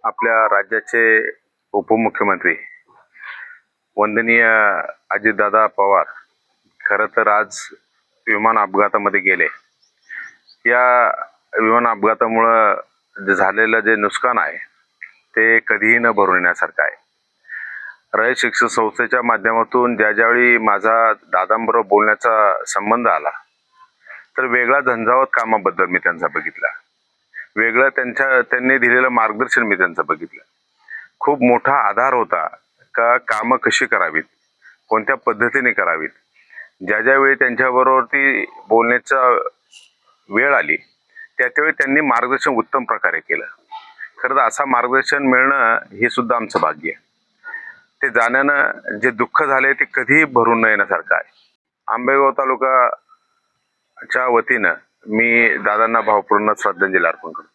आपल्या राज्याचे उपमुख्यमंत्री वंदनीय अजितदादा पवार खरं तर आज विमान अपघातामध्ये गेले। या विमान अपघातामुळे झालेलं जे नुकसान आहे ते कधीही न भरून येण्यासारखं आहे। रयत शिक्षण संस्थेच्या माध्यमातून ज्यावेळी माझा दादांबरोबर बोलण्याचा संबंध आला तर वेगळा झंझावत कामाबद्दल मी त्यांचा बघितला, वेगळं त्यांनी दिलेलं मार्गदर्शन मी त्यांचं बघितलं। खूप मोठा आधार होता का कामं कशी करावीत, कोणत्या पद्धतीने करावीत। ज्यावेळी त्यांच्याबरोबरती बोलण्याचा वेळ आली त्यावेळी त्यांनी मार्गदर्शन उत्तम प्रकारे केलं। खरं तर असं मार्गदर्शन मिळणं हे सुद्धा आमचं भाग्य आहे। ते जाण्यानं जे दुःख झाले ते कधीही भरून न येण्यासारखं आहे। आंबेगाव तालुकाच्या वतीनं मी दादांना भावपूर्ण श्रद्धांजली अर्पण करतो।